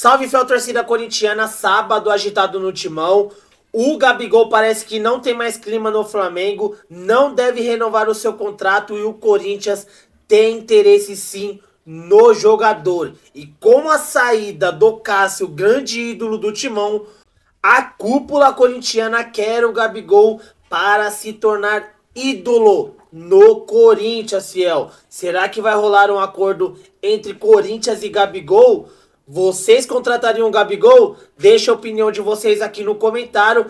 Salve, fiel torcida corintiana, sábado agitado no Timão. O Gabigol parece que não tem mais clima no Flamengo, não deve renovar o seu contrato e o Corinthians tem interesse sim no jogador. E com a saída do Cássio, grande ídolo do Timão, a cúpula corintiana quer o Gabigol para se tornar ídolo no Corinthians, fiel. Será que vai rolar um acordo entre Corinthians e Gabigol? Vocês contratariam o Gabigol? Deixa a opinião de vocês aqui no comentário.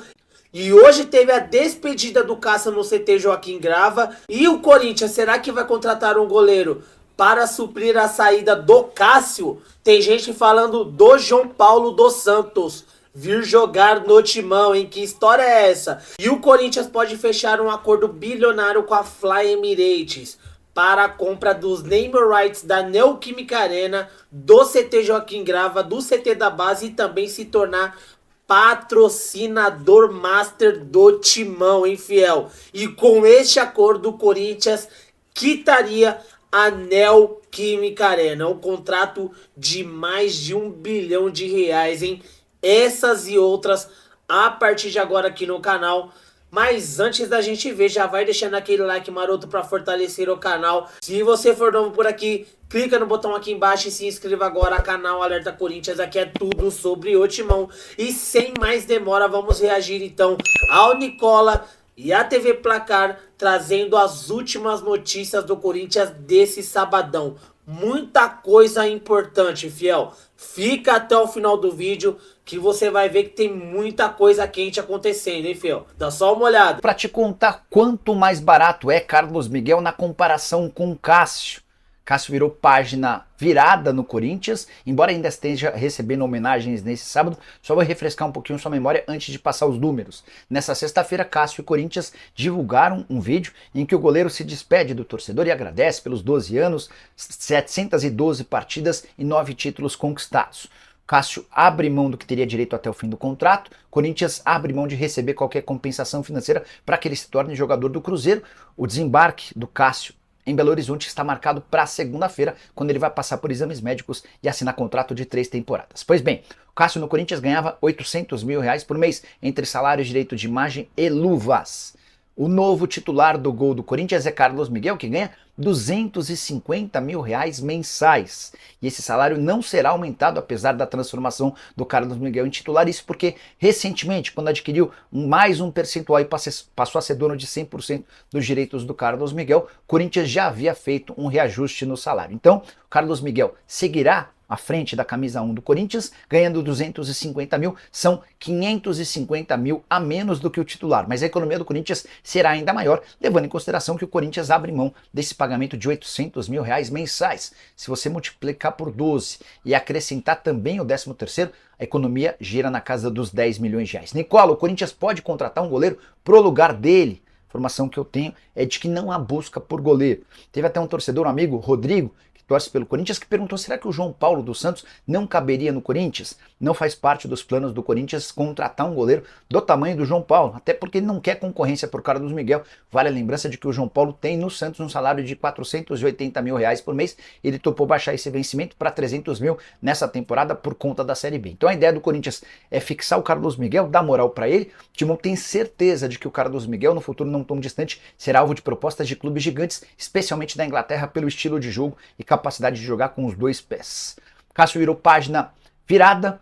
E hoje teve a despedida do Cássio no CT Joaquim Grava. E o Corinthians, será que vai contratar um goleiro para suprir a saída do Cássio? Tem gente falando do João Paulo dos Santos vir jogar no Timão, hein? Que história é essa? E o Corinthians pode fechar um acordo bilionário com a Fly Emirates para a compra dos name rights da Neoquímica Arena, do CT Joaquim Grava, do CT da base e também se tornar patrocinador master do Timão, hein, fiel? E com este acordo, o Corinthians quitaria a Neoquímica Arena, um contrato de mais de R$ 1 bilhão, hein? Essas e outras a partir de agora aqui no canal. Mas antes da gente ver, já vai deixando aquele like maroto para fortalecer o canal. Se você for novo por aqui, clica no botão aqui embaixo e se inscreva agora. Canal Alerta Corinthians, aqui é tudo sobre o Timão. E sem mais demora, vamos reagir então ao Nicola e a TV Placar, trazendo as últimas notícias do Corinthians desse sabadão. Muita coisa importante, fiel. Fica até o final do vídeo que você vai ver que tem muita coisa quente acontecendo, hein, fiel? Dá só uma olhada. Para te contar quanto mais barato é Carlos Miguel na comparação com Cássio. Cássio virou página virada no Corinthians, embora ainda esteja recebendo homenagens nesse sábado. Só vou refrescar um pouquinho sua memória antes de passar os números. Nessa sexta-feira, Cássio e Corinthians divulgaram um vídeo em que o goleiro se despede do torcedor e agradece pelos 12 anos, 712 partidas e 9 títulos conquistados. Cássio abre mão do que teria direito até o fim do contrato, Corinthians abre mão de receber qualquer compensação financeira para que ele se torne jogador do Cruzeiro. O desembarque do Cássio em Belo Horizonte está marcado para segunda-feira, quando ele vai passar por exames médicos e assinar contrato de 3 temporadas. Pois bem, o Cássio no Corinthians ganhava R$ 800 mil por mês, entre salários, direito de imagem e luvas. O novo titular do gol do Corinthians é Carlos Miguel, que ganha R$ 250 mil mensais. E esse salário não será aumentado, apesar da transformação do Carlos Miguel em titular. Isso porque, recentemente, quando adquiriu mais um percentual e passou a ser dono de 100% dos direitos do Carlos Miguel, o Corinthians já havia feito um reajuste no salário. Então, o Carlos Miguel seguirá à frente da camisa 1 do Corinthians, ganhando 250 mil, são 550 mil a menos do que o titular, mas a economia do Corinthians será ainda maior, levando em consideração que o Corinthians abre mão desse pagamento de R$ 800 mil mensais. Se você multiplicar por 12 e acrescentar também o 13º, a economia gira na casa dos 10 milhões de reais. Nicola, o Corinthians pode contratar um goleiro pro lugar dele? A informação que eu tenho é de que não há busca por goleiro. Teve até um torcedor, um amigo, Rodrigo, torce pelo Corinthians, que perguntou: será que o João Paulo dos Santos não caberia no Corinthians? Não faz parte dos planos do Corinthians contratar um goleiro do tamanho do João Paulo, até porque ele não quer concorrência por Carlos Miguel. Vale a lembrança de que o João Paulo tem no Santos um salário de R$ 480 mil por mês. Ele topou baixar esse vencimento para 300 mil nessa temporada por conta da Série B. Então a ideia do Corinthians é fixar o Carlos Miguel, dar moral para ele. O Timão tem certeza de que o Carlos Miguel, no futuro não tão distante, será alvo de propostas de clubes gigantes, especialmente da Inglaterra, pelo estilo de jogo e capacidade de jogar com os dois pés. Cássio virou página virada,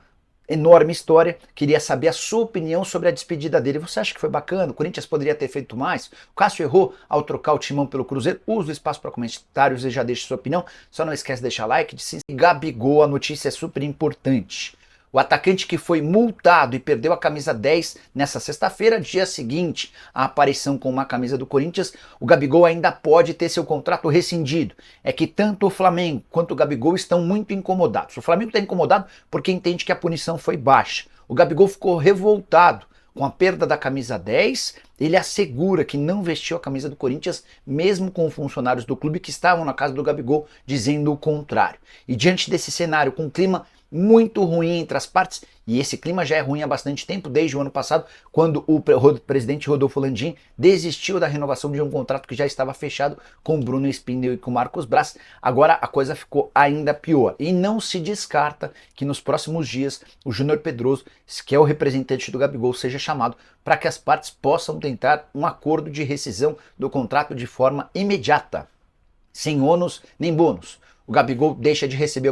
enorme história. Queria saber a sua opinião sobre a despedida dele. Você acha que foi bacana? O Corinthians poderia ter feito mais? O Cássio errou ao trocar o Timão pelo Cruzeiro? Usa o espaço para comentários e já deixa sua opinião. Só não esquece de deixar like, de se inscrever. Gabigol, a notícia é super importante. O atacante que foi multado e perdeu a camisa 10 nessa sexta-feira, dia seguinte à aparição com uma camisa do Corinthians, o Gabigol ainda pode ter seu contrato rescindido. É que tanto o Flamengo quanto o Gabigol estão muito incomodados. O Flamengo está incomodado porque entende que a punição foi baixa. O Gabigol ficou revoltado com a perda da camisa 10, ele assegura que não vestiu a camisa do Corinthians, mesmo com funcionários do clube que estavam na casa do Gabigol dizendo o contrário. E diante desse cenário, com um clima muito ruim entre as partes, e esse clima já é ruim há bastante tempo, desde o ano passado, quando o presidente Rodolfo Landim desistiu da renovação de um contrato que já estava fechado com o Bruno Spindel e com o Marcos Braz. Agora a coisa ficou ainda pior, e não se descarta que nos próximos dias o Júnior Pedroso, que é o representante do Gabigol, seja chamado para que as partes possam tentar um acordo de rescisão do contrato de forma imediata, sem ônus nem bônus. O Gabigol deixa de receber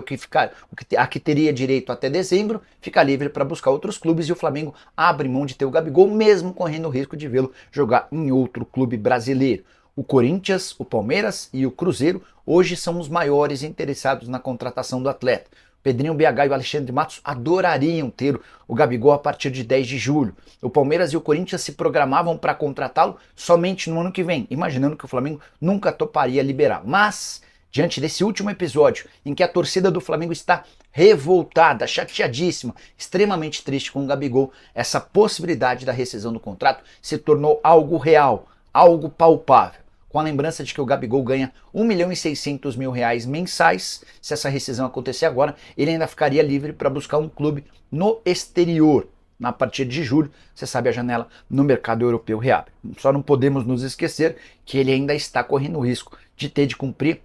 a que teria direito até dezembro, fica livre para buscar outros clubes, e o Flamengo abre mão de ter o Gabigol, mesmo correndo o risco de vê-lo jogar em outro clube brasileiro. O Corinthians, o Palmeiras e o Cruzeiro hoje são os maiores interessados na contratação do atleta. Pedrinho BH e o Alexandre Matos adorariam ter o Gabigol a partir de 10 de julho. O Palmeiras e o Corinthians se programavam para contratá-lo somente no ano que vem, imaginando que o Flamengo nunca toparia liberar. Mas, diante desse último episódio, em que a torcida do Flamengo está revoltada, chateadíssima, extremamente triste com o Gabigol, essa possibilidade da rescisão do contrato se tornou algo real, algo palpável. Com a lembrança de que o Gabigol ganha R$1.600.000 mensais. Se essa rescisão acontecer agora, ele ainda ficaria livre para buscar um clube no exterior. A partir de julho, você sabe, a janela no mercado europeu reabre. Só não podemos nos esquecer que ele ainda está correndo o risco de ter de cumprir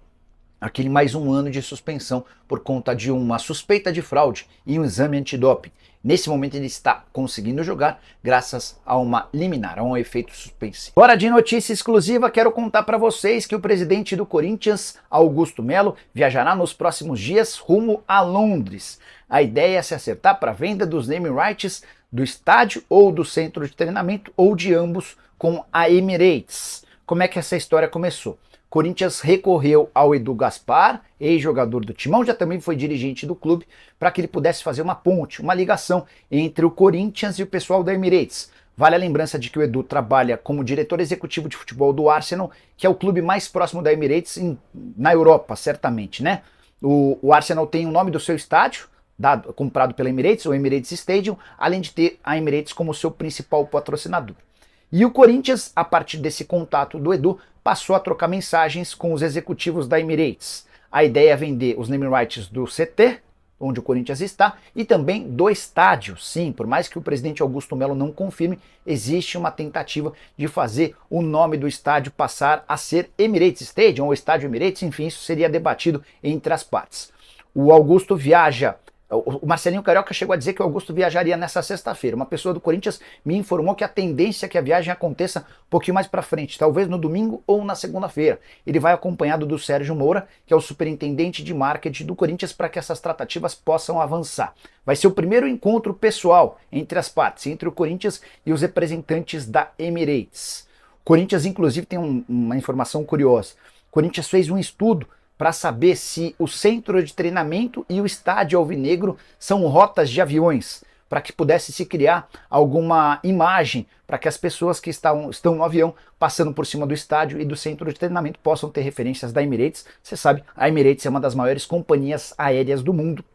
aquele mais um ano de suspensão por conta de uma suspeita de fraude e um exame antidoping. Nesse momento ele está conseguindo jogar graças a uma liminar, a um efeito suspensivo. Hora de notícia exclusiva, quero contar para vocês que o presidente do Corinthians, Augusto Melo, viajará nos próximos dias rumo a Londres. A ideia é se acertar para a venda dos naming rights do estádio ou do centro de treinamento, ou de ambos, com a Emirates. Como é que essa história começou? Corinthians recorreu ao Edu Gaspar, ex-jogador do Timão, já também foi dirigente do clube, para que ele pudesse fazer uma ponte, uma ligação entre o Corinthians e o pessoal da Emirates. Vale a lembrança de que o Edu trabalha como diretor executivo de futebol do Arsenal, que é o clube mais próximo da Emirates na Europa, certamente, né? O Arsenal tem o nome do seu estádio, comprado pela Emirates, o Emirates Stadium, além de ter a Emirates como seu principal patrocinador. E o Corinthians, a partir desse contato do Edu, passou a trocar mensagens com os executivos da Emirates. A ideia é vender os naming rights do CT, onde o Corinthians está, e também do estádio. Sim, por mais que o presidente Augusto Melo não confirme, existe uma tentativa de fazer o nome do estádio passar a ser Emirates Stadium, ou Estádio Emirates, enfim, isso seria debatido entre as partes. O Augusto viaja. O Marcelinho Carioca chegou a dizer que o Augusto viajaria nessa sexta-feira. Uma pessoa do Corinthians me informou que a tendência é que a viagem aconteça um pouquinho mais para frente, talvez no domingo ou na segunda-feira. Ele vai acompanhado do Sérgio Moura, que é o superintendente de marketing do Corinthians, para que essas tratativas possam avançar. Vai ser o primeiro encontro pessoal entre as partes, entre o Corinthians e os representantes da Emirates. O Corinthians, inclusive, tem uma informação curiosa. O Corinthians fez um estudo para saber se o centro de treinamento e o estádio alvinegro são rotas de aviões, para que pudesse se criar alguma imagem para que as pessoas que estão no avião passando por cima do estádio e do centro de treinamento possam ter referências da Emirates. Você sabe, a Emirates é uma das maiores companhias aéreas do mundo.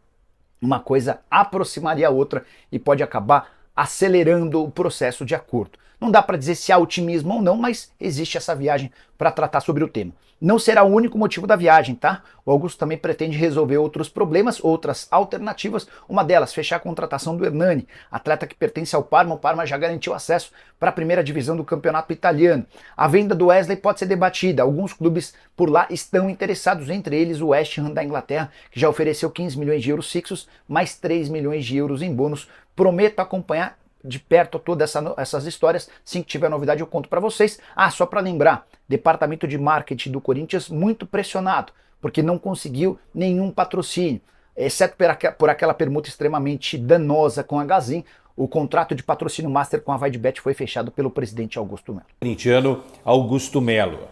Uma coisa aproximaria a outra e pode acabar acelerando o processo de acordo. Não dá para dizer se há otimismo ou não, mas existe essa viagem para tratar sobre o tema. Não será o único motivo da viagem, tá? O Augusto também pretende resolver outros problemas, outras alternativas. Uma delas, fechar a contratação do Hernani, atleta que pertence ao Parma. O Parma já garantiu acesso para a primeira divisão do campeonato italiano. A venda do Wesley pode ser debatida. Alguns clubes por lá estão interessados, entre eles o West Ham da Inglaterra, que já ofereceu 15 milhões de euros fixos, mais 3 milhões de euros em bônus. Prometo acompanhar de perto todas essas histórias. Assim que tiver novidade eu conto para vocês. Só para lembrar, departamento de marketing do Corinthians muito pressionado, porque não conseguiu nenhum patrocínio, exceto por aquela permuta extremamente danosa com a Gazin. O contrato de patrocínio master com a Vaidbet foi fechado pelo presidente Augusto Melo. Corintiano Augusto Melo.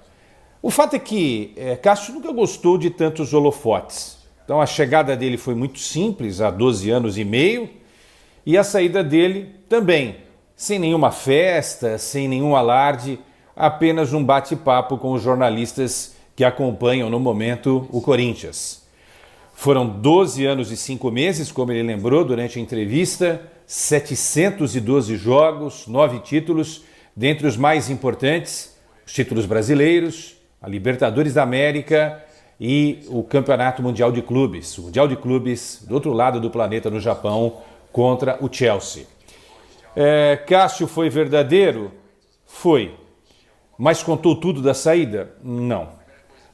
O fato é que Cássio nunca gostou de tantos holofotes. Então a chegada dele foi muito simples, há 12 anos e meio, e a saída dele também, sem nenhuma festa, sem nenhum alarde, apenas um bate-papo com os jornalistas que acompanham no momento o Corinthians. Foram 12 anos e 5 meses, como ele lembrou durante a entrevista, 712 jogos, 9 títulos, dentre os mais importantes, os títulos brasileiros, a Libertadores da América e o Campeonato Mundial de Clubes. O Mundial de Clubes do outro lado do planeta, no Japão, contra o Chelsea. Cássio foi verdadeiro? Foi. Mas contou tudo da saída? Não.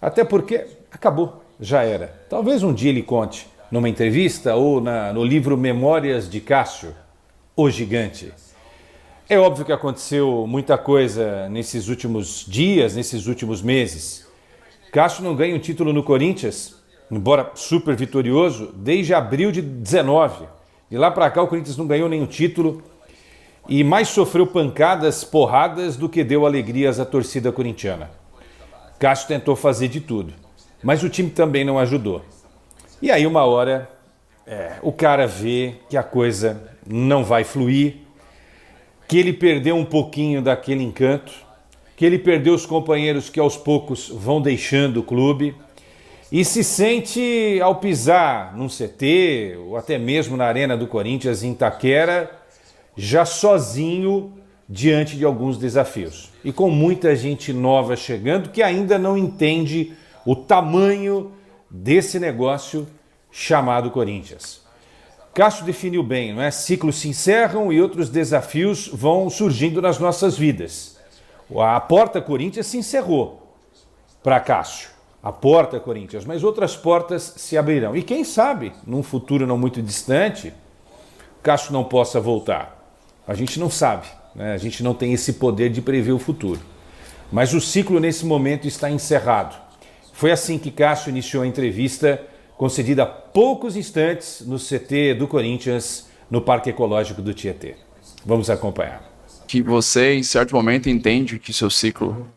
Até porque acabou, já era. Talvez um dia ele conte numa entrevista ou no livro Memórias de Cássio, o Gigante. É óbvio que aconteceu muita coisa nesses últimos dias, nesses últimos meses. Cássio não ganha um título no Corinthians, embora super vitorioso, desde abril de 19. De lá para cá o Corinthians não ganhou nenhum título e mais sofreu pancadas, porradas do que deu alegrias à torcida corintiana. Cássio tentou fazer de tudo, mas o time também não ajudou. E aí uma hora o cara vê que a coisa não vai fluir, que ele perdeu um pouquinho daquele encanto, que ele perdeu os companheiros que aos poucos vão deixando o clube e se sente, ao pisar num CT ou até mesmo na Arena do Corinthians em Itaquera, já sozinho diante de alguns desafios. E com muita gente nova chegando que ainda não entende o tamanho desse negócio chamado Corinthians. Cássio definiu bem, não é? Ciclos se encerram e outros desafios vão surgindo nas nossas vidas. A porta Corinthians se encerrou para Cássio. A porta Corinthians, mas outras portas se abrirão. E quem sabe, num futuro não muito distante, Cássio não possa voltar. A gente não sabe, né? A gente não tem esse poder de prever o futuro. Mas o ciclo nesse momento está encerrado. Foi assim que Cássio iniciou a entrevista concedida há poucos instantes no CT do Corinthians, no Parque Ecológico do Tietê. Vamos acompanhar. Que você, em certo momento, entende que seu ciclo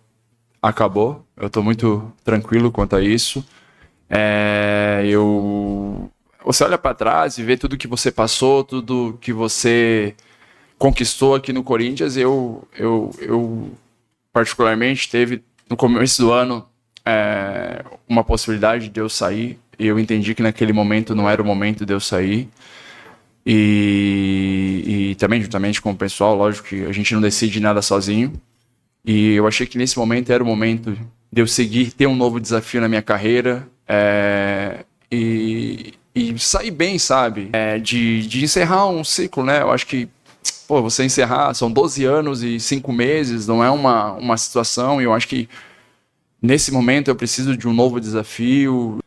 acabou. Eu estou muito tranquilo quanto a isso. Você olha para trás e vê tudo que você passou, tudo que você conquistou aqui no Corinthians. Eu particularmente, teve no começo do ano uma possibilidade de eu sair. E eu entendi que naquele momento não era o momento de eu sair. E também, juntamente com o pessoal, lógico que a gente não decide nada sozinho. E eu achei que nesse momento era o momento de eu seguir, ter um novo desafio na minha carreira e sair bem, sabe? De encerrar um ciclo, né? Eu acho que, você encerrar, são 12 anos e 5 meses, não é uma situação. E eu acho que nesse momento eu preciso de um novo desafio.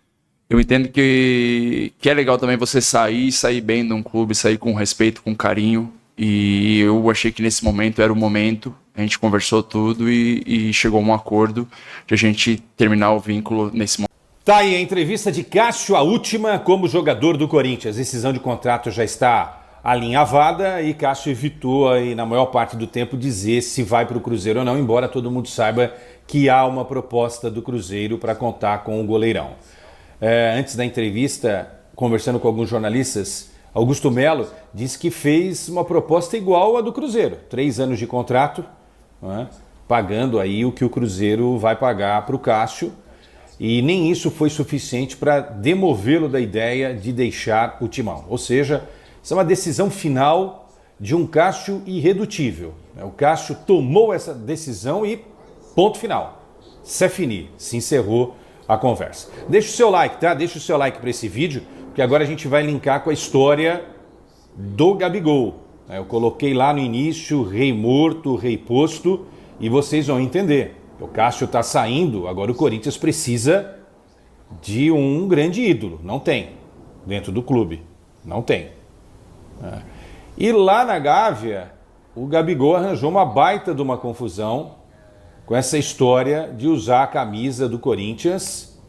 Eu entendo que é legal também você sair bem de um clube, sair com respeito, com carinho. E eu achei que nesse momento era o momento. A gente conversou tudo e chegou a um acordo de a gente terminar o vínculo nesse momento. Tá aí a entrevista de Cássio, a última como jogador do Corinthians. A decisão de contrato já está alinhavada e Cássio evitou aí, na maior parte do tempo, dizer se vai para o Cruzeiro ou não, embora todo mundo saiba que há uma proposta do Cruzeiro para contar com o goleirão. Antes da entrevista, conversando com alguns jornalistas, Augusto Melo disse que fez uma proposta igual à do Cruzeiro. 3 anos de contrato, pagando aí o que o Cruzeiro vai pagar para o Cássio. E nem isso foi suficiente para demovê-lo da ideia de deixar o timão. Ou seja, isso é uma decisão final de um Cássio irredutível. O Cássio tomou essa decisão e ponto final. C'est fini, se encerrou a conversa. Deixa o seu like, tá? Deixa o seu like para esse vídeo, porque agora a gente vai linkar com a história do Gabigol. Eu coloquei lá no início, rei morto, rei posto, e vocês vão entender. O Cássio está saindo, agora o Corinthians precisa de um grande ídolo. Não tem. Dentro do clube. Não tem. E lá na Gávea, o Gabigol arranjou uma baita de uma confusão com essa história de usar a camisa do Corinthians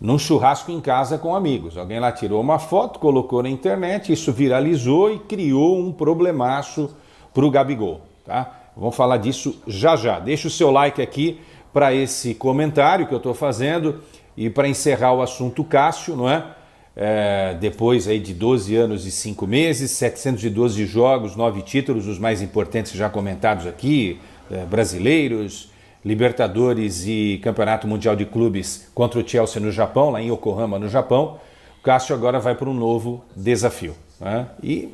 num churrasco em casa com amigos. Alguém lá tirou uma foto, colocou na internet, isso viralizou e criou um problemaço para o Gabigol, tá? Vamos falar disso já já. Deixa o seu like aqui para esse comentário que eu estou fazendo e para encerrar o assunto Cássio, não é? Depois aí de 12 anos e 5 meses, 712 jogos, 9 títulos, os mais importantes já comentados aqui, brasileiros, Libertadores e Campeonato Mundial de Clubes contra o Chelsea no Japão, lá em Yokohama, no Japão. O Cássio agora vai para um novo desafio, né? E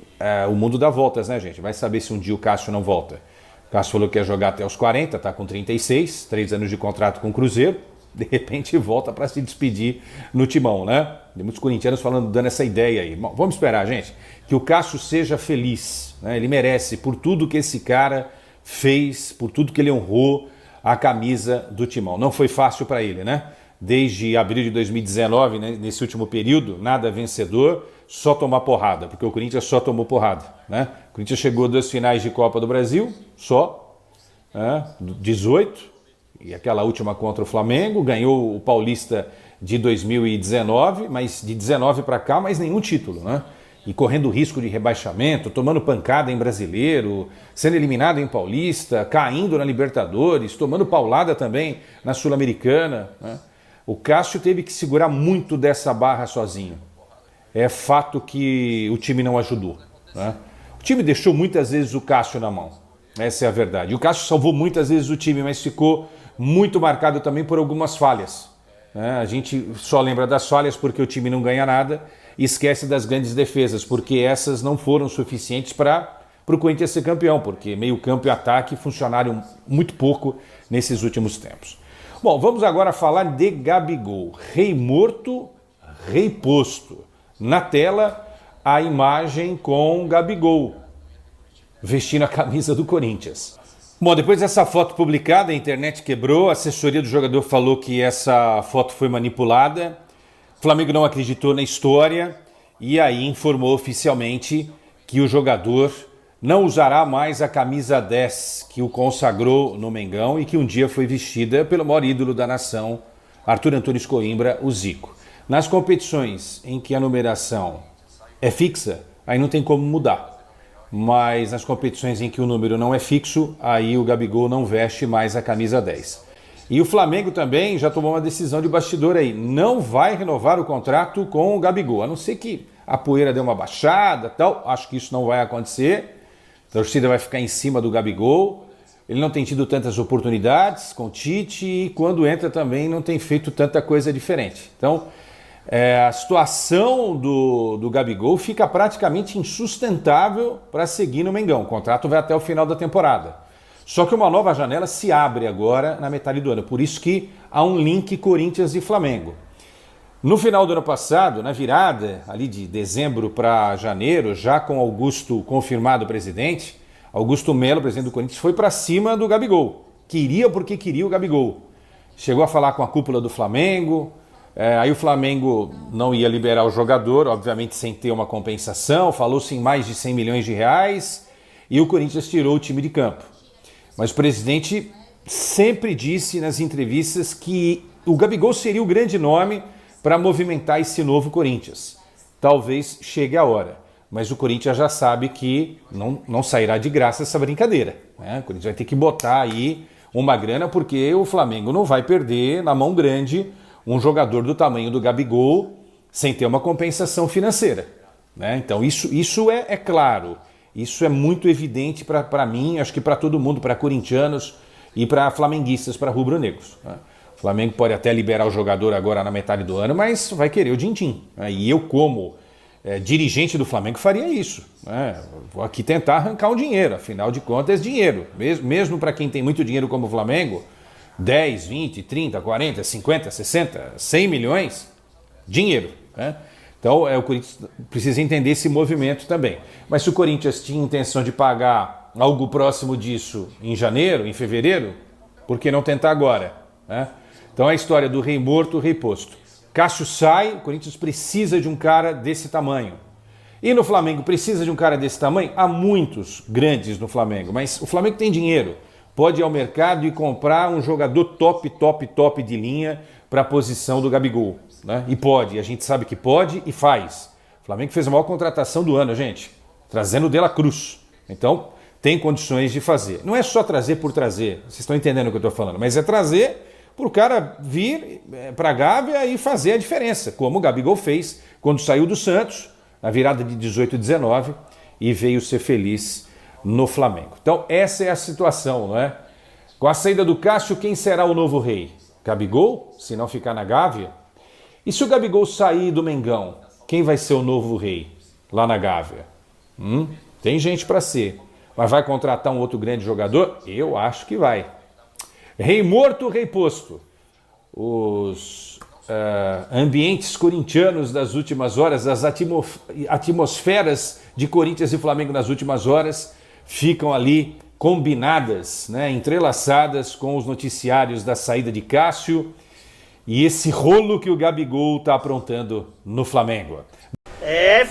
o mundo dá voltas, né, gente? Vai saber se um dia o Cássio não volta. O Cássio falou que ia jogar até os 40, está com 36, 3 anos de contrato com o Cruzeiro. de repente volta para se despedir no Timão, né? Tem muitos corintianos falando, dando essa ideia aí. Bom, vamos esperar, gente, que o Cássio seja feliz, né? Ele merece por tudo que esse cara fez, por tudo que ele honrou a camisa do Timão. Não foi fácil para ele, né? Desde abril de 2019, né, nesse último período, nada vencedor, só tomar porrada, porque o Corinthians só tomou porrada, né? O Corinthians chegou a 2 finais de Copa do Brasil, só, né? 18, e aquela última contra o Flamengo, ganhou o Paulista de 2019, mas de 19 para cá, mas nenhum título, né? E correndo risco de rebaixamento, tomando pancada em Brasileiro, sendo eliminado em Paulista, caindo na Libertadores, tomando paulada também na Sul-Americana, né? O Cássio teve que segurar muito dessa barra sozinho. É fato que o time não ajudou, né? O time deixou muitas vezes o Cássio na mão, essa é a verdade. O Cássio salvou muitas vezes o time, mas ficou muito marcado também por algumas falhas, né? A gente só lembra das falhas porque o time não ganha nada e esquece das grandes defesas, porque essas não foram suficientes para o Corinthians ser campeão, porque meio campo e ataque funcionaram muito pouco nesses últimos tempos. Bom, vamos agora falar de Gabigol. Rei morto, rei posto. Na tela, a imagem com Gabigol vestindo a camisa do Corinthians. Bom, depois dessa foto publicada, a internet quebrou, a assessoria do jogador falou que essa foto foi manipulada, o Flamengo não acreditou na história e aí informou oficialmente que o jogador não usará mais a camisa 10 que o consagrou no Mengão e que um dia foi vestida pelo maior ídolo da nação, Arthur Antunes Coimbra, o Zico. Nas competições em que a numeração é fixa, aí não tem como mudar. Mas nas competições em que o número não é fixo, aí o Gabigol não veste mais a camisa 10. E o Flamengo também já tomou uma decisão de bastidor aí. Não vai renovar o contrato com o Gabigol, a não ser que a poeira dê uma baixada, tal. Acho que isso não vai acontecer. A torcida vai ficar em cima do Gabigol. Ele não tem tido tantas oportunidades com o Tite e quando entra também não tem feito tanta coisa diferente. Então, a situação do Gabigol fica praticamente insustentável para seguir no Mengão. O contrato vai até o final da temporada. Só que uma nova janela se abre agora na metade do ano. Por isso que há um link Corinthians e Flamengo. No final do ano passado, na virada ali de dezembro para janeiro, já com Augusto confirmado presidente, Augusto Melo, presidente do Corinthians, foi para cima do Gabigol. Queria porque queria o Gabigol. Chegou a falar com a cúpula do Flamengo, aí o Flamengo não ia liberar o jogador, obviamente sem ter uma compensação, falou-se em mais de 100 milhões de reais e o Corinthians tirou o time de campo. Mas o presidente sempre disse nas entrevistas que o Gabigol seria o grande nome para movimentar esse novo Corinthians. Talvez chegue a hora, mas o Corinthians já sabe que não sairá de graça essa brincadeira, né? O Corinthians vai ter que botar aí uma grana porque o Flamengo não vai perder na mão grande um jogador do tamanho do Gabigol sem ter uma compensação financeira, né? Então isso é claro, isso é muito evidente para mim, acho que para todo mundo, para corintianos e para flamenguistas, para rubro-negros, né? O Flamengo pode até liberar o jogador agora na metade do ano, mas vai querer o din-din, né? E eu, como dirigente do Flamengo, faria isso, né? Vou aqui tentar arrancar um dinheiro, afinal de contas, dinheiro. Mesmo para quem tem muito dinheiro como o Flamengo, 10, 20, 30, 40, 50, 60, 100 milhões, dinheiro, né? Então o Corinthians precisa entender esse movimento também. Mas se o Corinthians tinha intenção de pagar algo próximo disso em janeiro, em fevereiro, por que não tentar agora, né? Então é a história do rei morto, rei posto. Cássio sai, o Corinthians precisa de um cara desse tamanho. E no Flamengo precisa de um cara desse tamanho? Há muitos grandes no Flamengo, mas o Flamengo tem dinheiro. Pode ir ao mercado e comprar um jogador top de linha para a posição do Gabigol, né? E pode, a gente sabe que pode e faz. O Flamengo fez a maior contratação do ano, gente, trazendo o De La Cruz. Então, tem condições de fazer. Não é só trazer por trazer, vocês estão entendendo o que eu estou falando, mas é trazer para o cara vir para a Gávea e fazer a diferença, como o Gabigol fez quando saiu do Santos, na virada de 18 e 19, e veio ser feliz no Flamengo. Então essa é a situação, não é? Com a saída do Cássio, quem será o novo rei? Gabigol, se não ficar na Gávea? E se o Gabigol sair do Mengão, quem vai ser o novo rei lá na Gávea? Tem gente para ser, mas vai contratar um outro grande jogador? Eu acho que vai. Rei morto, rei posto. os ambientes corintianos das últimas horas, as atmosferas de Corinthians e Flamengo nas últimas horas ficam ali combinadas, né, entrelaçadas com os noticiários da saída de Cássio e esse rolo que o Gabigol está aprontando no Flamengo.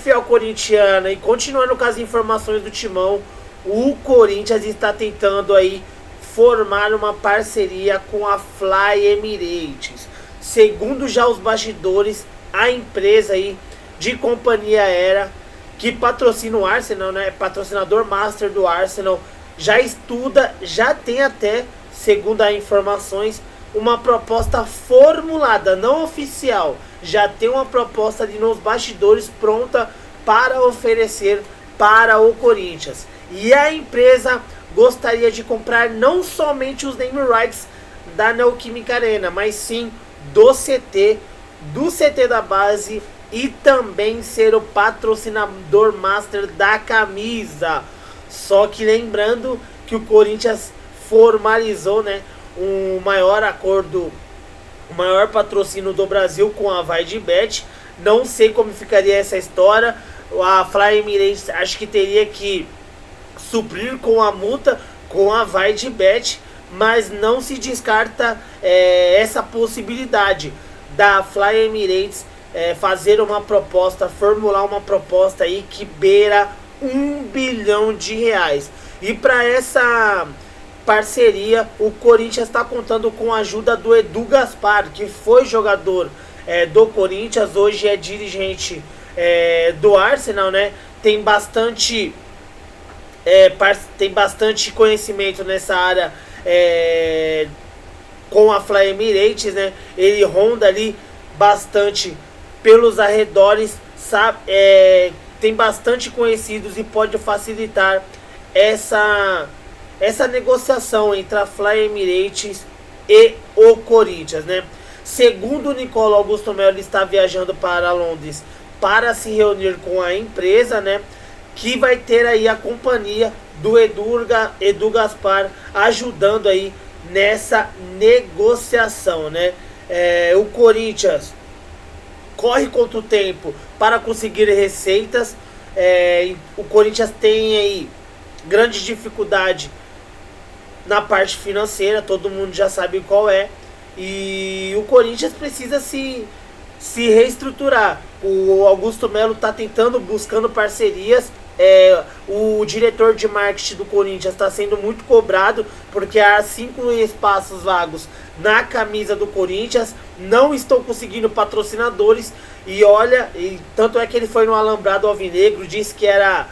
Fiel corintiana, e continuando com as informações do Timão, o Corinthians está tentando aí formar uma parceria com a Fly Emirates. Segundo já os bastidores, a empresa aí de companhia aérea que patrocina o Arsenal, né, patrocinador master do Arsenal, já estuda, já tem até, segundo as informações, uma proposta formulada, não oficial, já tem uma proposta ali nos bastidores pronta para oferecer para o Corinthians. E a empresa gostaria de comprar não somente os name rights da Neoquímica Arena, mas sim do CT da base, e também ser o patrocinador master da camisa. Só que lembrando que o Corinthians formalizou, né, um maior acordo, o maior patrocínio do Brasil com a VaiDebet. Não sei como ficaria essa história. A Fly Emirates acho que teria que suprir com a multa com a VaiDebet, mas não se descarta essa possibilidade da Fly Emirates fazer uma proposta, formular uma proposta aí que beira R$1 bilhão. E para essa parceria, o Corinthians está contando com a ajuda do Edu Gaspar, que foi jogador do Corinthians, hoje é dirigente do Arsenal, né? Tem bastante conhecimento nessa área com a Fly Emirates, né? Ele ronda ali bastante pelos arredores, sabe? Tem bastante conhecidos e pode facilitar essa negociação entre a Fly Emirates e o Corinthians, né? Segundo o Nicola Augusto Melo, ele está viajando para Londres para se reunir com a empresa, né? Que vai ter aí a companhia do Edu Gaspar ajudando aí nessa negociação, né? O Corinthians corre contra o tempo para conseguir receitas. O Corinthians tem aí grande dificuldade na parte financeira, todo mundo já sabe qual é, e o Corinthians precisa se reestruturar. O Augusto Melo está buscando parcerias. O diretor de marketing do Corinthians está sendo muito cobrado porque há 5 espaços vagos na camisa do Corinthians, não estão conseguindo patrocinadores, e tanto é que ele foi no Alambrado Alvinegro, disse que era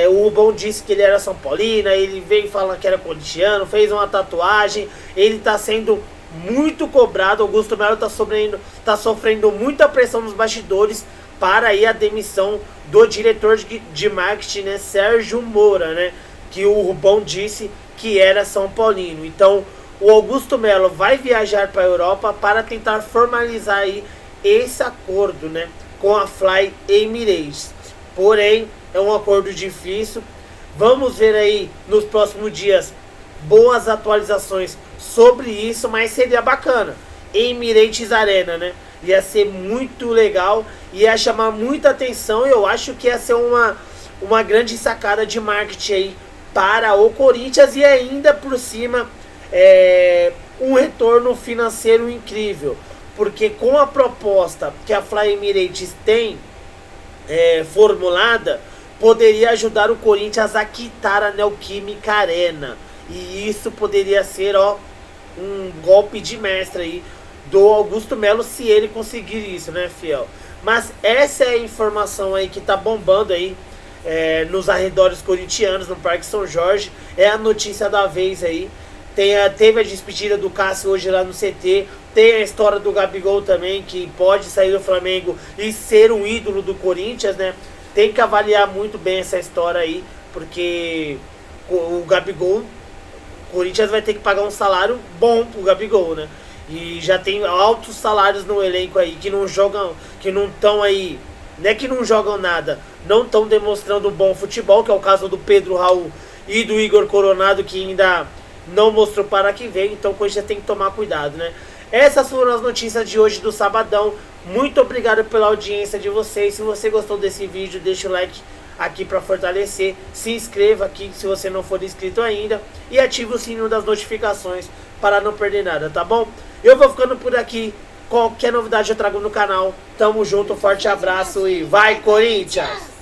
o Rubão disse que ele era São Paulino, ele veio falando que era corintiano, fez uma tatuagem, ele está sendo muito cobrado. Augusto Melo está sofrendo muita pressão nos bastidores para aí a demissão do diretor de marketing, né, Sérgio Moura, né, que o Rubão disse que era São Paulino. Então o Augusto Melo vai viajar para a Europa para tentar formalizar aí esse acordo, né, com a Fly Emirates. Porém, é um acordo difícil. Vamos ver aí nos próximos dias boas atualizações sobre isso, mas seria bacana. Emirates Arena, né? Ia ser muito legal, ia chamar muita atenção. Eu acho que ia ser uma grande sacada de marketing aí para o Corinthians, e ainda por cima um retorno financeiro incrível, porque com a proposta que a Fly Emirates tem formulada, poderia ajudar o Corinthians a quitar a Neoquímica Arena, e isso poderia ser um golpe de mestre aí do Augusto Melo, se ele conseguir isso, né, Fiel? Mas essa é a informação aí que tá bombando aí nos arredores corintianos, no Parque São Jorge. É a notícia da vez aí. Teve a despedida do Cássio hoje lá no CT. Tem a história do Gabigol também, que pode sair do Flamengo e ser um ídolo do Corinthians, né? Tem que avaliar muito bem essa história aí, porque o Gabigol, o Corinthians vai ter que pagar um salário bom pro Gabigol, né? E já tem altos salários no elenco aí que não jogam, que não estão aí, não é que não jogam nada, não estão demonstrando um bom futebol, que é o caso do Pedro Raul e do Igor Coronado, que ainda não mostrou para que vem. Então o Corinthians tem que tomar cuidado, né? Essas foram as notícias de hoje do sabadão. Muito obrigado pela audiência de vocês. Se você gostou desse vídeo, deixa o like aqui para fortalecer. Se inscreva aqui se você não for inscrito ainda. E ative o sininho das notificações para não perder nada, tá bom? Eu vou ficando por aqui. Qualquer novidade eu trago no canal. Tamo junto, forte abraço e vai Corinthians!